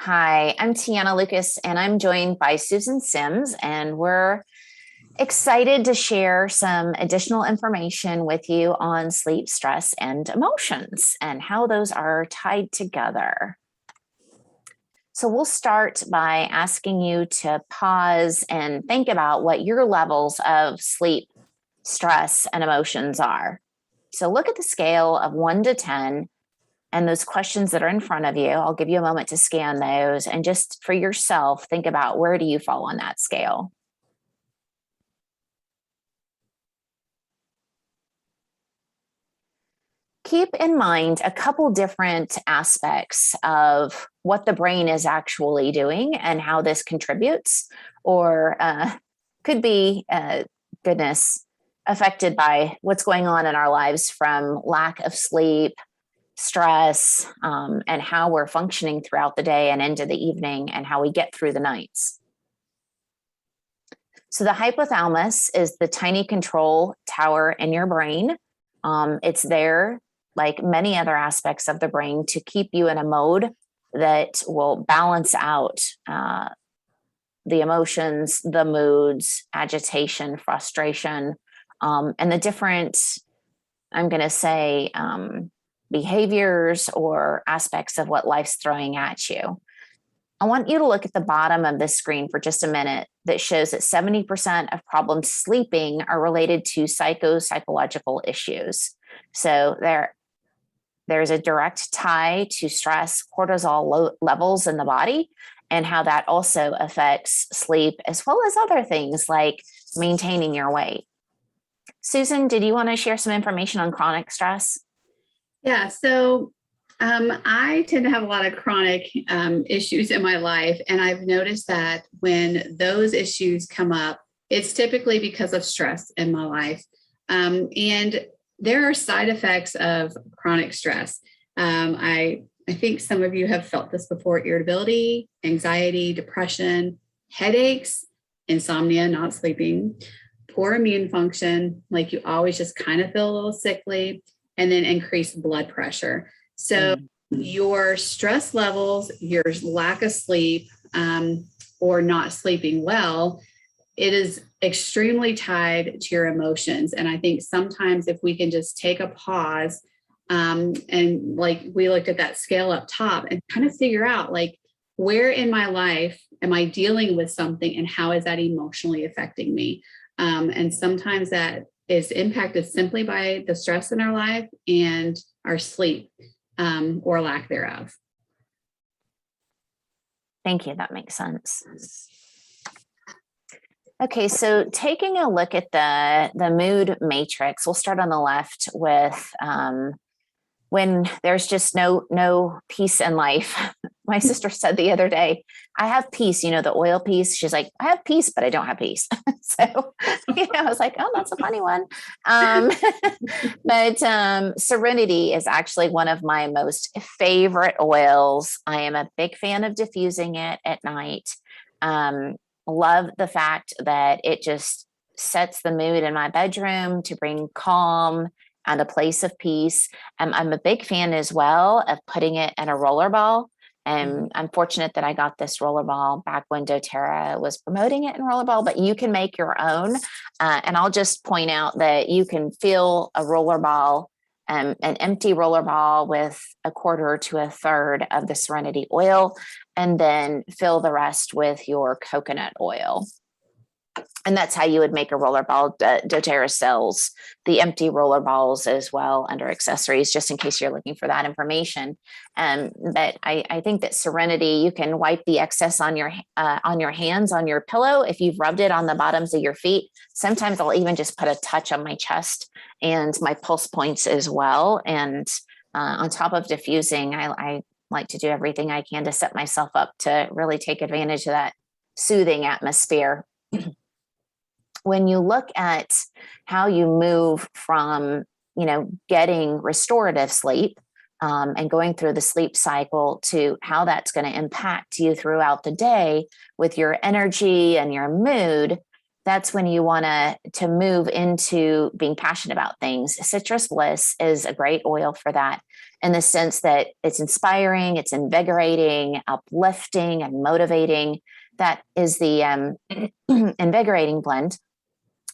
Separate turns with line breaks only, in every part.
Hi, I'm Tiana Lucas, and I'm joined by Susan Sims, and we're excited to share some additional information with you on sleep, stress, and emotions and how those are tied together. So, we'll start by asking you to pause and think about what your levels of sleep, stress, and emotions are. So, look at the scale of 1 to 10 and those questions that are in front of you. I'll give you a moment to scan those and just for yourself, think about where do you fall on that scale? Keep in mind a couple different aspects of what the brain is actually doing and how this contributes, or could be, goodness, affected by what's going on in our lives from lack of sleep, stress, and how we're functioning throughout the day and into the evening and how we get through the nights. So the hypothalamus is the tiny control tower in your brain. It's there, like many other aspects of the brain, to keep you in a mode that will balance out the emotions, the moods, agitation, frustration, and the different, I'm going to say, behaviors or aspects of what life's throwing at you. I want you to look at the bottom of this screen for just a minute that shows that 70% of problems sleeping are related to psychological issues. So there's a direct tie to stress, cortisol levels in the body, and how that also affects sleep, as well as other things like maintaining your weight. Susan, did you want to share some information on chronic stress?
Yeah, so I tend to have a lot of chronic issues in my life. And I've noticed that when those issues come up, it's typically because of stress in my life. And there are side effects of chronic stress. I think some of you have felt this before: irritability, anxiety, depression, headaches, insomnia, not sleeping, poor immune function, like you always just kind of feel a little sickly, and then increased blood pressure. So your stress levels, your lack of sleep, or not sleeping well, it is extremely tied to your emotions. And I think sometimes if we can just take a pause, and like we looked at that scale up top and kind of figure out, like, where in my life am I dealing with something and how is that emotionally affecting me? And sometimes that is impacted simply by the stress in our life and our sleep, or lack thereof.
Thank you. That makes sense. Okay, so taking a look at the mood matrix, we'll start on the left with when there's just no peace in life. My sister said the other day, I have peace, the oil piece. She's like, I have peace, but I don't have peace. So, I was like, oh, that's a funny one. But Serenity is actually one of my most favorite oils. I am a big fan of diffusing it at night. Love the fact that it just sets the mood in my bedroom to bring calm and a place of peace. I'm a big fan as well of putting it in a roller ball. And I'm fortunate that I got this roller ball back when doTERRA was promoting it in roller ball, but you can make your own. And I'll just point out that you can fill a roller ball, an empty roller ball, with a quarter to a third of the Serenity oil, and then fill the rest with your coconut oil. And that's how you would make a roller ball. doTERRA sells the empty roller balls as well under accessories, just in case you're looking for that information. But I think that Serenity, you can wipe the excess on your hands, on your pillow, if you've rubbed it on the bottoms of your feet. Sometimes I'll even just put a touch on my chest and my pulse points as well. And on top of diffusing, I like to do everything I can to set myself up to really take advantage of that soothing atmosphere. When you look at how you move from, getting restorative sleep and going through the sleep cycle to how that's going to impact you throughout the day with your energy and your mood, that's when you want to move into being passionate about things. Citrus Bliss is a great oil for that. in the sense that it's inspiring, it's invigorating, uplifting, and motivating. That is the invigorating blend.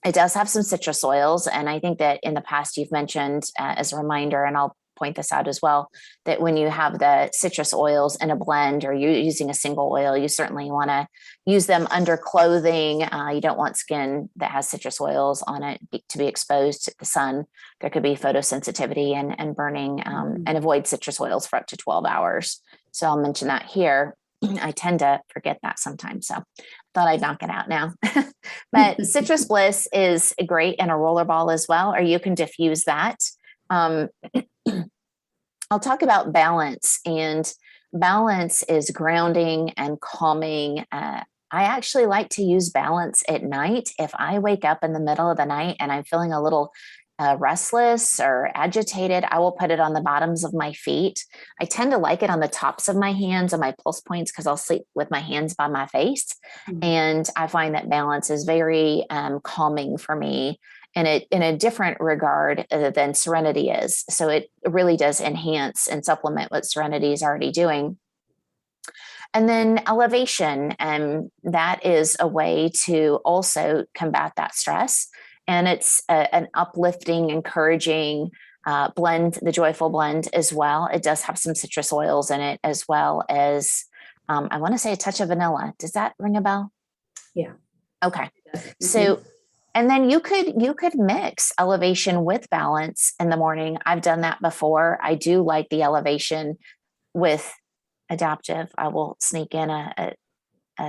It does have some citrus oils. And I think that in the past you've mentioned as a reminder, and I'll point this out as well, that when you have the citrus oils in a blend or you're using a single oil, you certainly want to use them under clothing. You don't want skin that has citrus oils on it to be exposed to the sun. There could be photosensitivity and burning, and avoid citrus oils for up to 12 hours. So I'll mention that here. I tend to forget that sometimes. So thought I'd knock it out now. But Citrus Bliss is great in a rollerball as well, or you can diffuse that. I'll talk about balance, and balance is grounding and calming. I actually like to use balance at night. If I wake up in the middle of the night and I'm feeling a little restless or agitated, I will put it on the bottoms of my feet. I tend to like it on the tops of my hands and my pulse points because I'll sleep with my hands by my face. And I find that balance is very calming for me in a different regard than Serenity is. So it really does enhance and supplement what Serenity is already doing. And then elevation, and that is a way to also combat that stress. And it's an uplifting, encouraging blend, the joyful blend as well. It does have some citrus oils in it, as well as, I want to say, a touch of vanilla. Does that ring a bell?
Yeah.
Okay. So, and then you could mix elevation with balance in the morning. I've done that before. I do like the elevation with adaptive. I will sneak in a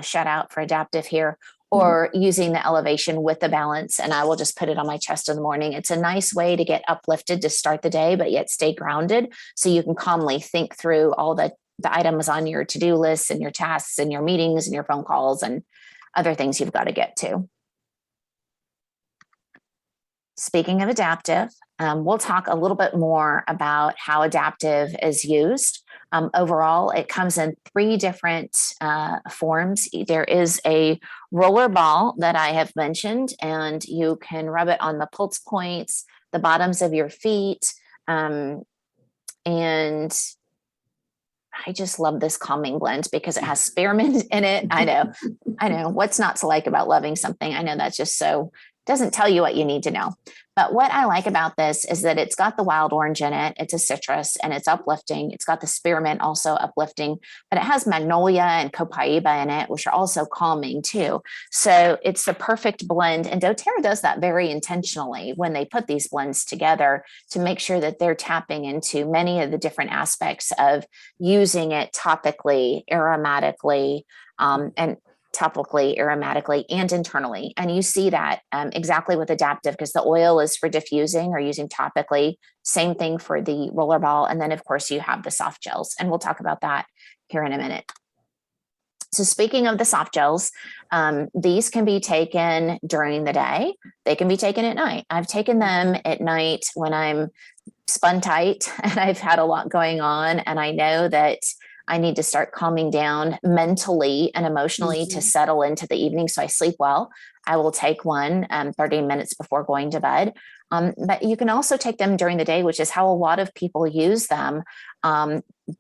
shout out for adaptive here, or using the elevation with the balance, and I will just put it on my chest in the morning. It's a nice way to get uplifted to start the day, but yet stay grounded, so you can calmly think through all the items on your to-do lists and your tasks and your meetings and your phone calls and other things you've got to get to. Speaking of adaptive, we'll talk a little bit more about how adaptive is used. Overall, it comes in 3 different forms. There is a roller ball that I have mentioned, and you can rub it on the pulse points, the bottoms of your feet. And I just love this calming blend because it has spearmint in it. I know what's not to like about loving something. I know that's just so, doesn't tell you what you need to know. But what I like about this is that it's got the wild orange in it. It's a citrus and it's uplifting. It's got the spearmint also uplifting, but it has magnolia and copaiba in it, which are also calming too. So it's the perfect blend. And doTERRA does that very intentionally when they put these blends together to make sure that they're tapping into many of the different aspects of using it topically, aromatically, and topically, aromatically, and internally. And you see that exactly with adaptive, because the oil is for diffusing or using topically. Same thing for the rollerball. And then, of course, you have the soft gels. And we'll talk about that here in a minute. So speaking of the soft gels, these can be taken during the day. They can be taken at night. I've taken them at night when I'm spun tight and I've had a lot going on. And I know that I need to start calming down mentally and emotionally to settle into the evening so I sleep well. I will take one 30 minutes before going to bed. But you can also take them during the day, which is how a lot of people use them.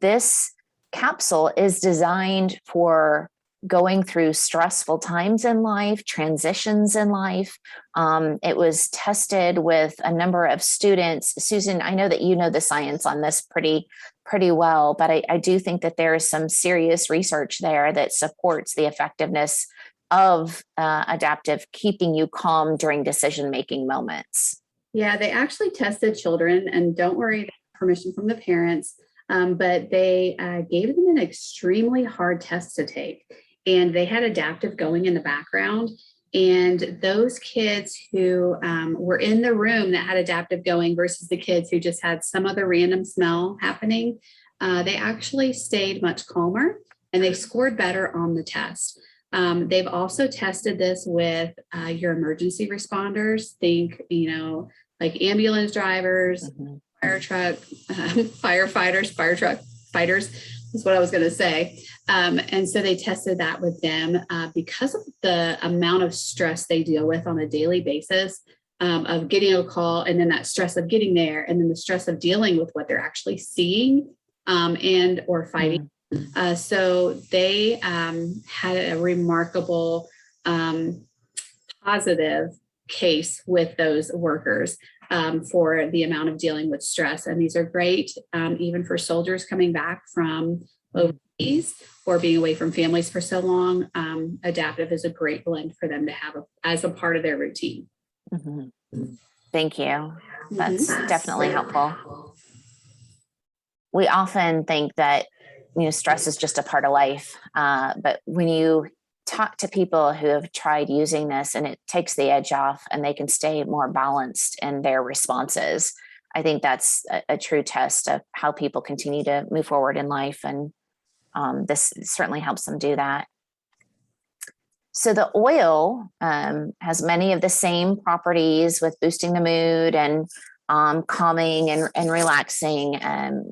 This capsule is designed for going through stressful times in life, transitions in life. It was tested with a number of students. Susan, I know that you know the science on this pretty well, but I do think that there is some serious research there that supports the effectiveness of adaptive, keeping you calm during decision-making moments.
Yeah, they actually tested children, and don't worry, permission from the parents, but they gave them an extremely hard test to take. And they had adaptive going in the background. And those kids who were in the room that had adaptive going versus the kids who just had some other random smell happening, they actually stayed much calmer and they scored better on the test. They've also tested this with your emergency responders. Think, like ambulance drivers, fire truck, fighters is what I was going to say. And so they tested that with them because of the amount of stress they deal with on a daily basis. of getting a call, and then that stress of getting there, and then the stress of dealing with what they're actually seeing and or fighting. So they had a remarkable positive case with those workers for the amount of dealing with stress. And these are great even for soldiers coming back from overseas or being away from families for so long. Adaptive is a great blend for them to have as a part of their routine.
Thank you. That's definitely helpful. We often think that, stress is just a part of life. But when you talk to people who have tried using this and it takes the edge off and they can stay more balanced in their responses, I think that's a true test of how people continue to move forward in life. And this certainly helps them do that. So the oil has many of the same properties with boosting the mood and calming and relaxing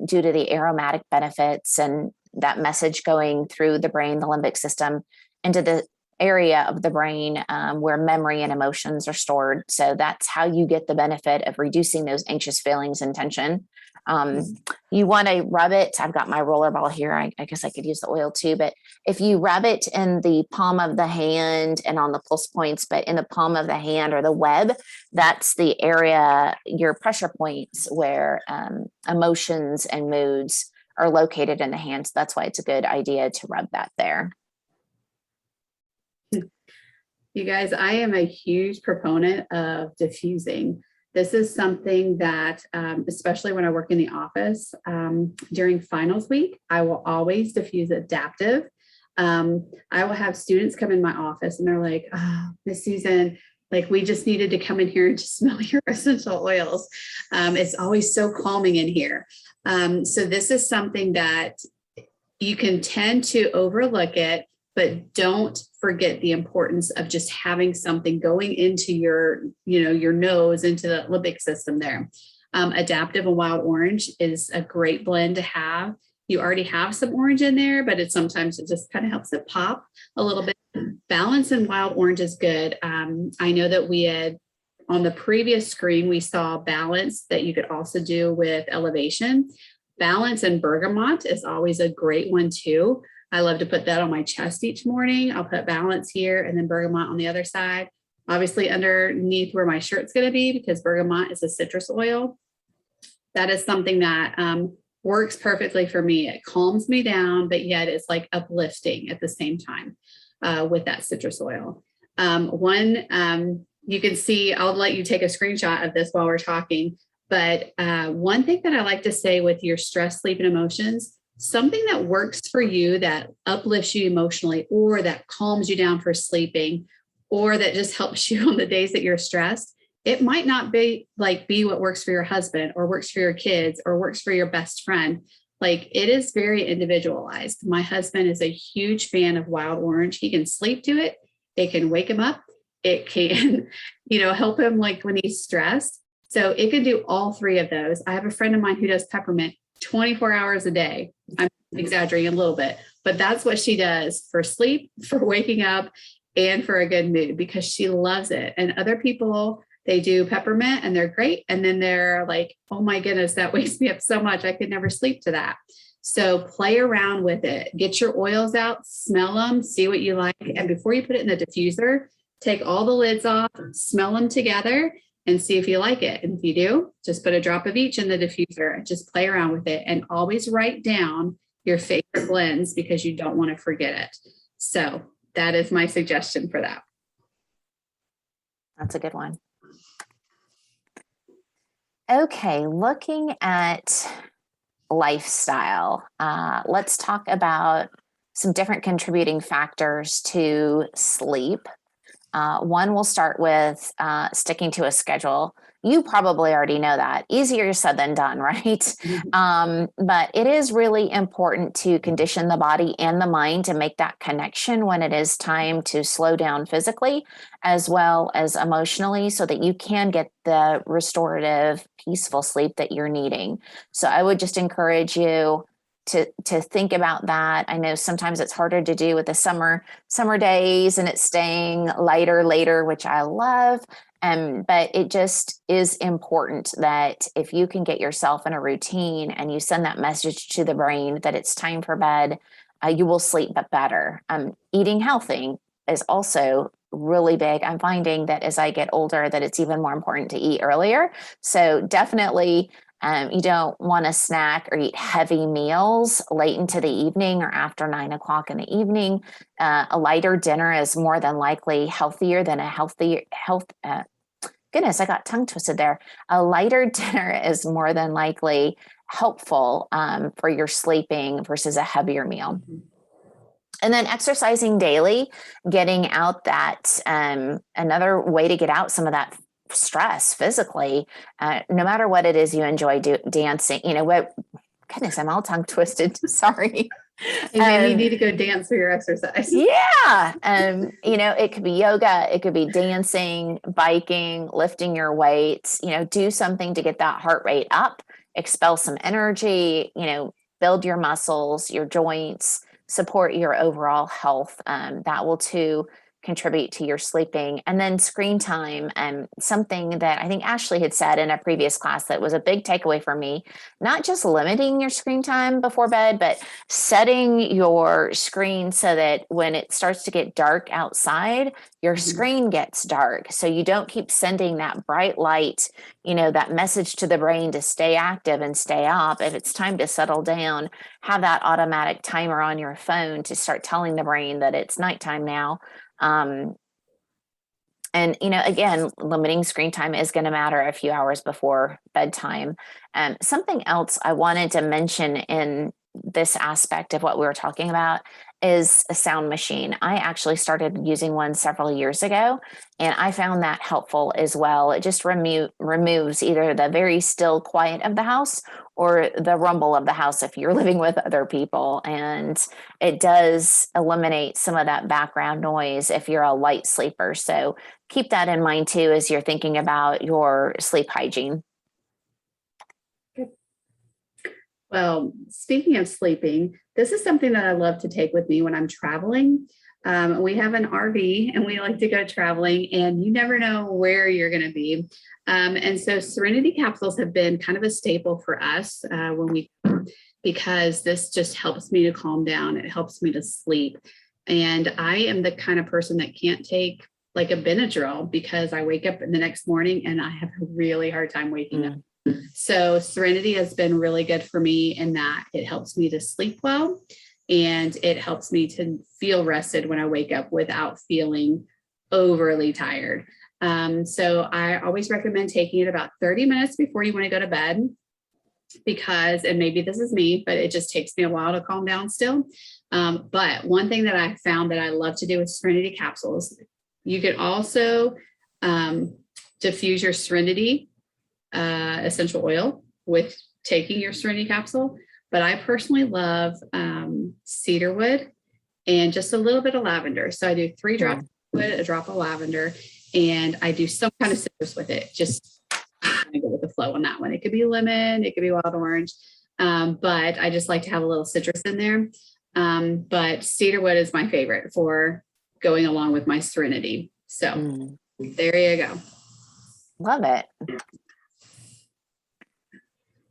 due to the aromatic benefits and that message going through the brain, the limbic system, into the area of the brain where memory and emotions are stored. So that's how you get the benefit of reducing those anxious feelings and tension. You want to rub it. I've got my roller ball here. I guess I could use the oil too, but if you rub it in the palm of the hand and on the pulse points, but in the palm of the hand or the web, that's the area, your pressure points where emotions and moods are located in the hands. That's why it's a good idea to rub that there.
You guys, I am a huge proponent of diffusing. This is something that, especially when I work in the office, during finals week, I will always diffuse adaptive. I will have students come in my office and they're like, oh, Miss Susan, like we just needed to come in here and just smell your essential oils. It's always so calming in here. So this is something that you can tend to overlook it, but don't forget the importance of just having something going into your nose, into the limbic system there. Adaptive and wild orange is a great blend to have. You already have some orange in there, but sometimes it just kind of helps it pop a little bit. Balance and wild orange is good. I know that we had on the previous screen, we saw balance that you could also do with elevation. Balance and bergamot is always a great one too. I love to put that on my chest each morning. I'll put balance here and then bergamot on the other side, obviously underneath where my shirt's going to be, because bergamot is a citrus oil. That is something that works perfectly for me. It calms me down, but yet it's like uplifting at the same time with that citrus oil. You can see, I'll let you take a screenshot of this while we're talking, but one thing that I like to say with your stress, sleep, and emotions, something that works for you that uplifts you emotionally or that calms you down for sleeping or that just helps you on the days that you're stressed, it might not be what works for your husband or works for your kids or works for your best friend. Like it is very individualized. My husband is a huge fan of wild orange. He can sleep to it. It can wake him up. It can, help him like when he's stressed. So it can do all three of those. I have a friend of mine who does peppermint 24 hours a day. I'm exaggerating a little bit, but that's what she does for sleep, for waking up, and for a good mood because she loves it. And other people, they do peppermint and they're great. And then they're like, oh my goodness, that wakes me up so much. I could never sleep to that. So play around with it. Get your oils out, smell them, see what you like. And before you put it in the diffuser, take all the lids off, smell them together, and see if you like it. And if you do, just put a drop of each in the diffuser. Just play around with it and always write down your favorite blends because you don't want to forget it. So that is my suggestion for that.
That's a good one. Okay, looking at lifestyle, let's talk about some different contributing factors to sleep. One, we'll start with sticking to a schedule. You probably already know that. Easier said than done, right? Mm-hmm. But it is really important to condition the body and the mind to make that connection when it is time to slow down physically as well as emotionally so that you can get the restorative, peaceful sleep that you're needing. So I would just encourage you to think about that. I know sometimes it's harder to do with the summer days and it's staying lighter later, which I love. But it just is important that if you can get yourself in a routine and you send that message to the brain that it's time for bed, you will sleep better. Eating healthy is also really big. I'm finding that as I get older, that it's even more important to eat earlier. So definitely, you don't want to snack or eat heavy meals late into the evening or after 9 o'clock in the evening. A lighter dinner is more than likely healthier than a goodness, I got tongue twisted there. A lighter dinner is more than likely helpful for your sleeping versus a heavier meal. And then exercising daily, getting out that, another way to get out some of that stress physically, no matter what it is you enjoy dancing, goodness, I'm all tongue twisted. Sorry.
Hey, maybe you need to go dance for your exercise.
Yeah. It could be yoga, it could be dancing, biking, lifting your weights, do something to get that heart rate up, expel some energy, build your muscles, your joints, support your overall health. That will too contribute to your sleeping. And then screen time, something that I think Ashley had said in a previous class that was a big takeaway for me, not just limiting your screen time before bed, but setting your screen so that when it starts to get dark outside, your screen gets dark. So you don't keep sending that bright light, that message to the brain to stay active and stay up. If it's time to settle down, have that automatic timer on your phone to start telling the brain that it's nighttime now. And, again, limiting screen time is going to matter a few hours before bedtime. Something else I wanted to mention in this aspect of what we were talking about is a sound machine. I actually started using one several years ago, and I found that helpful as well. It just removes either the very still quiet of the house or the rumble of the house if you're living with other people. And it does eliminate some of that background noise if you're a light sleeper. So keep that in mind too as you're thinking about your sleep hygiene.
Well, speaking of sleeping, this is something that I love to take with me when I'm traveling. We have an RV and we like to go traveling, and you never know where you're going to be. And so Serenity capsules have been kind of a staple for us because this just helps me to calm down. It helps me to sleep. And I am the kind of person that can't take like a Benadryl because I wake up in the next morning and I have a really hard time waking up. So Serenity has been really good for me in that it helps me to sleep well, and it helps me to feel rested when I wake up without feeling overly tired. So I always recommend taking it about 30 minutes before you want to go to bed because, and maybe this is me, but it just takes me a while to calm down still. But one thing that I found that I love to do with Serenity capsules, you could also diffuse your Serenity essential oil with taking your Serenity capsule. But I personally love cedarwood and just a little bit of lavender. So I do 3 drops of wood, a drop of lavender, and I do some kind of citrus with it. Just kind of go with the flow on that one. It could be lemon, it could be wild orange, but I just like to have a little citrus in there. But cedarwood is my favorite for going along with my Serenity. So there you go.
Love it.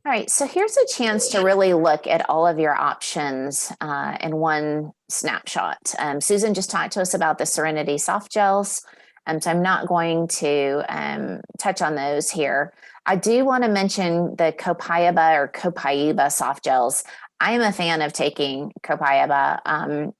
All right, so here's a chance to really look at all of your options in one snapshot. Susan just talked to us about the Serenity soft gels, so I'm not going to touch on those here. I do want to mention the Copaiba soft gels. I am a fan of taking Copaiba.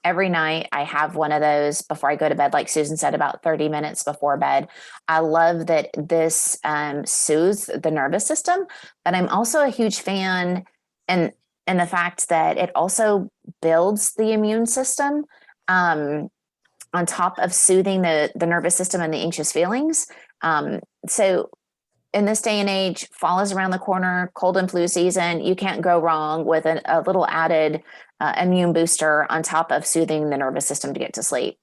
Every night I have one of those before I go to bed, like Susan said, about 30 minutes before bed. I love that this soothes the nervous system, but I'm also a huge fan in the fact that it also builds the immune system on top of soothing the nervous system and the anxious feelings. So in this day and age, fall is around the corner, cold and flu season. You can't go wrong with a little added immune booster on top of soothing the nervous system to get to sleep.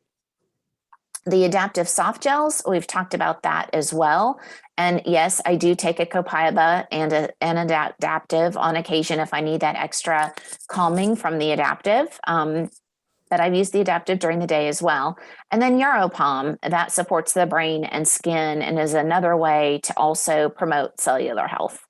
The adaptive soft gels, we've talked about that as well. And yes, I do take a Copaiba and an adaptive on occasion if I need that extra calming from the adaptive. but I've used the adaptive during the day as well. And then Neuropalm, that supports the brain and skin and is another way to also promote cellular health.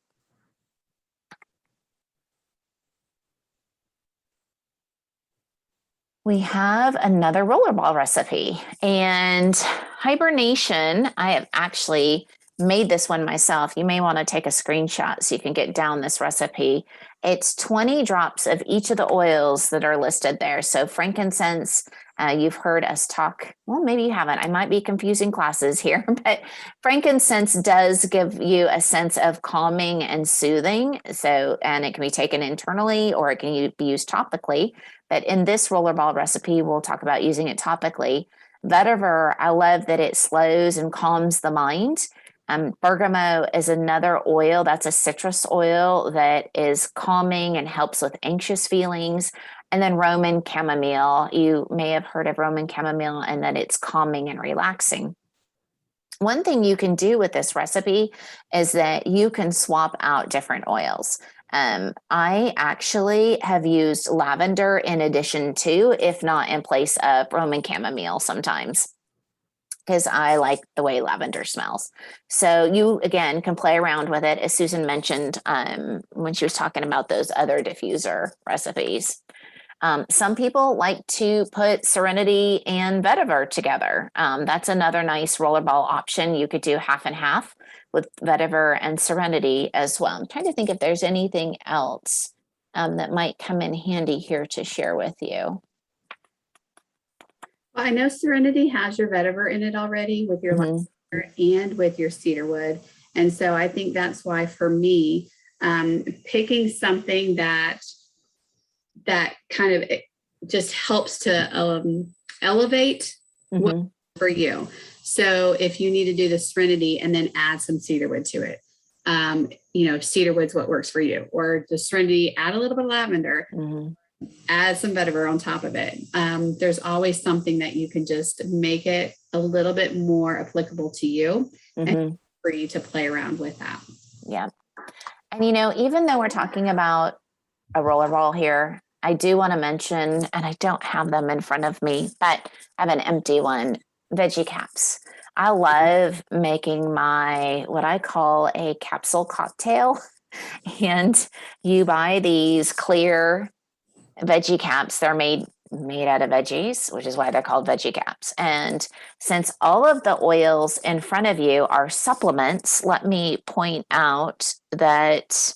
We have another rollerball recipe, and hibernation. I have actually made this one myself. You may want to take a screenshot so you can get down this recipe. It's 20 drops of each of the oils that are listed there. So frankincense, you've heard us talk, well, maybe you haven't. I might be confusing classes here, but frankincense does give you a sense of calming and soothing. So, and it can be taken internally or it can be used topically. But in this rollerball recipe, we'll talk about using it topically. Vetiver, I love that it slows and calms the mind. Bergamot is another oil. That's a citrus oil that is calming and helps with anxious feelings. And then Roman chamomile. You may have heard of Roman chamomile and that it's calming and relaxing. One thing you can do with this recipe is that you can swap out different oils. I actually have used lavender in addition to, if not in place of Roman chamomile sometimes, because I like the way lavender smells. So you, again, can play around with it, as Susan mentioned when she was talking about those other diffuser recipes. Some people like to put Serenity and Vetiver together. That's another nice rollerball option. You could do half and half with Vetiver and Serenity as well. I'm trying to think if there's anything else that might come in handy here to share with you.
Well, I know Serenity has your vetiver in it already with your lavender and with your cedarwood. And so I think that's why for me, picking something that kind of just helps to elevate for you. So if you need to do the Serenity and then add some cedarwood to it, cedarwood's what works for you. Or the Serenity, add a little bit of lavender, add some vetiver on top of it. There's always something that you can just make it a little bit more applicable to you and for you to play around with that.
Yeah. And, even though we're talking about a rollerball here, I do want to mention, and I don't have them in front of me, but I have an empty one, veggie caps. I love making what I call a capsule cocktail. And you buy these clear veggie caps. They're made out of veggies, which is why they're called veggie caps. And since all of the oils in front of you are supplements, let me point out that,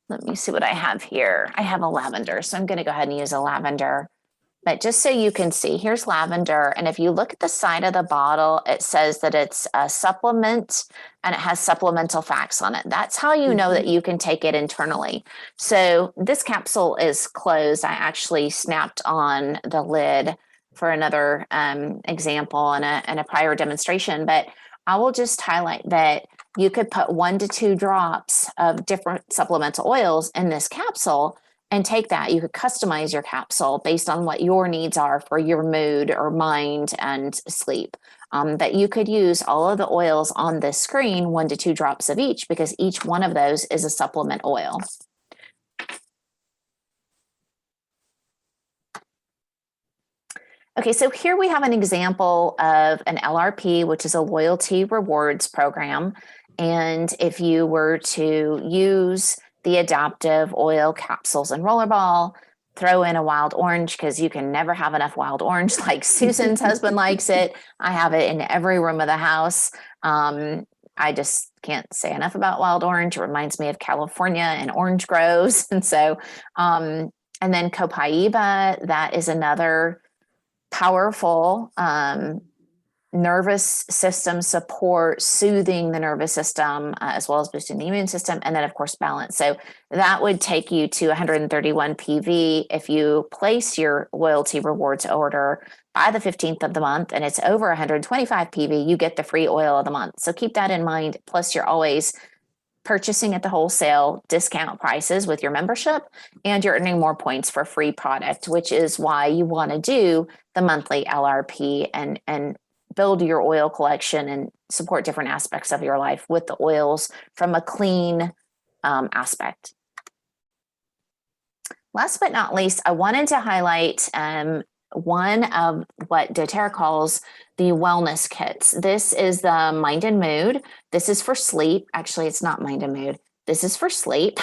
let me see what I have here. I have a lavender, so I'm going to go ahead and use a lavender. But just so you can see, here's lavender. And if you look at the side of the bottle, it says that it's a supplement and it has supplemental facts on it. That's how you know that you can take it internally. So this capsule is closed. I actually snapped on the lid for another example and a prior demonstration, but I will just highlight that you could put 1 to 2 drops of different supplemental oils in this capsule and take that. You could customize your capsule based on what your needs are for your mood or mind and sleep. That you could use all of the oils on this screen, 1 to 2 drops of each, because each one of those is a supplement oil. Okay, so here we have an example of an LRP, which is a loyalty rewards program. And if you were to use the adaptive oil capsules and rollerball, throw in a wild orange, because you can never have enough wild orange like Susan's husband likes it. I have it in every room of the house. I just can't say enough about wild orange. It reminds me of California and orange groves. And so, and then copaiba, that is another powerful nervous system support, soothing the nervous system, as well as boosting the immune system. And then, of course, balance. So that would take you to 131 PV. If you place your loyalty rewards order by the 15th of the month and it's over 125 PV, you get the free oil of the month. So keep that in mind. Plus, you're always purchasing at the wholesale discount prices with your membership, and you're earning more points for free product, which is why you want to do the monthly LRP and build your oil collection and support different aspects of your life with the oils from a clean aspect. Last but not least, I wanted to highlight one of what doTERRA calls the wellness kits. This is the mind and mood. This is for sleep. Actually, it's not mind and mood. This is for sleep.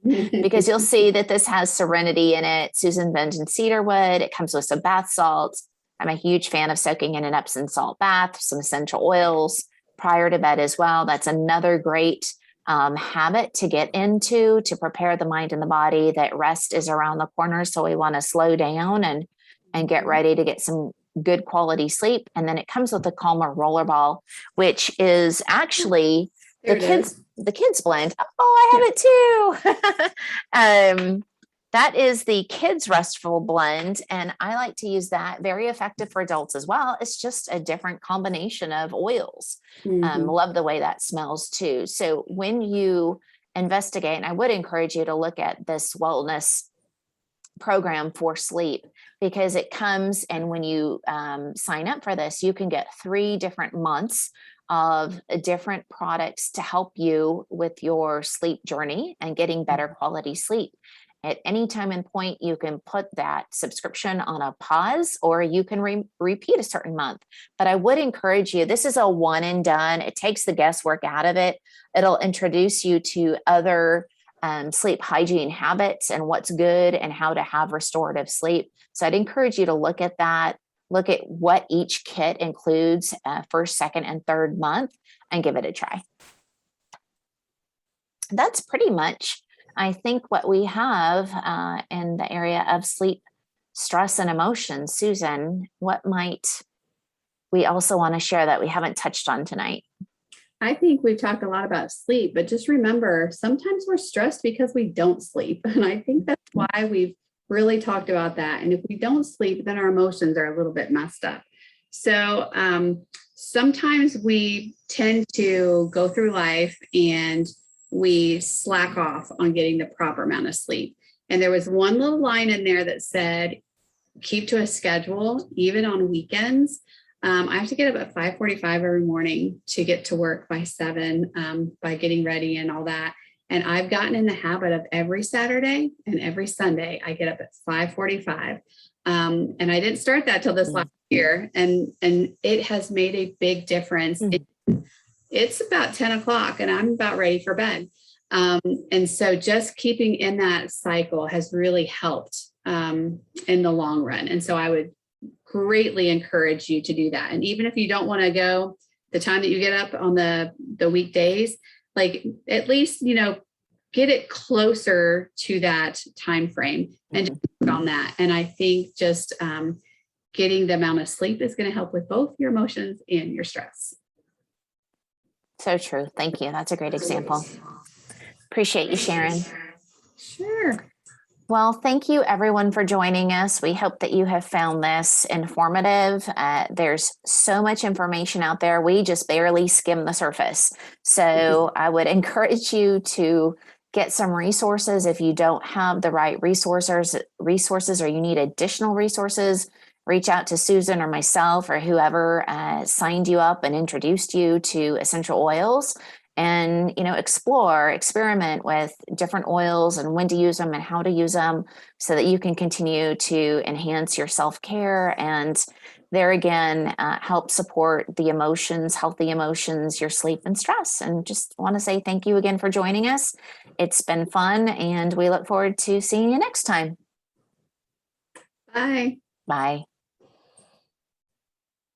Because you'll see that this has serenity in it, Susan Bent and cedarwood. It comes with some bath salts. I'm a huge fan of soaking in an Epsom salt bath, some essential oils prior to bed as well. That's another great habit to get into to prepare the mind and the body that rest is around the corner. So we want to slow down and get ready to get some good quality sleep. And then it comes with a calmer rollerball, which is actually the kids blend. Oh, I have it too. That is the kids restful blend. And I like to use that. Very effective for adults as well. It's just a different combination of oils. Love the way that smells too. So when you investigate, and I would encourage you to look at this wellness program for sleep, because it comes, and when you sign up for this, you can get 3 different months of different products to help you with your sleep journey and getting better quality sleep. At any time and point, you can put that subscription on a pause, or you can repeat a certain month. But I would encourage you, this is a one and done. It takes the guesswork out of it. It'll introduce you to other sleep hygiene habits and what's good and how to have restorative sleep. So I'd encourage you to look at that, look at what each kit includes first, second, and third month, and give it a try. That's pretty much, I think, what we have in the area of sleep, stress, and emotions. Susan, what might we also want to share that we haven't touched on tonight?
I think we've talked a lot about sleep, but just remember, sometimes we're stressed because we don't sleep. And I think that's why we've really talked about that. And if we don't sleep, then our emotions are a little bit messed up. So sometimes we tend to go through life and we slack off on getting the proper amount of sleep. And there was one little line in there that said, keep to a schedule, even on weekends. I have to get up at 5:45 every morning to get to work by 7 by getting ready and all that. And I've gotten in the habit of every Saturday and every Sunday, I get up at 5:45. And I didn't start that till this last year. And it has made a big difference. It's about 10 o'clock and I'm about ready for bed. And so just keeping in that cycle has really helped in the long run. And so I would greatly encourage you to do that. And even if you don't want to go the time that you get up on the weekdays, like at least, get it closer to that time frame and just work on that. And I think just getting the amount of sleep is going to help with both your emotions and your stress.
So true. Thank you. That's a great example. Appreciate you, Sharon.
Sure.
Well, thank you everyone for joining us. We hope that you have found this informative. There's so much information out there. We just barely skim the surface. So I would encourage you to get some resources. If you don't have the right resources, or you need additional resources, reach out to Susan or myself or whoever signed you up and introduced you to essential oils. And, experiment with different oils and when to use them and how to use them so that you can continue to enhance your self-care and there again, help support the emotions, healthy emotions, your sleep and stress. And just want to say thank you again for joining us. It's been fun and we look forward to seeing you next time.
Bye.
Bye.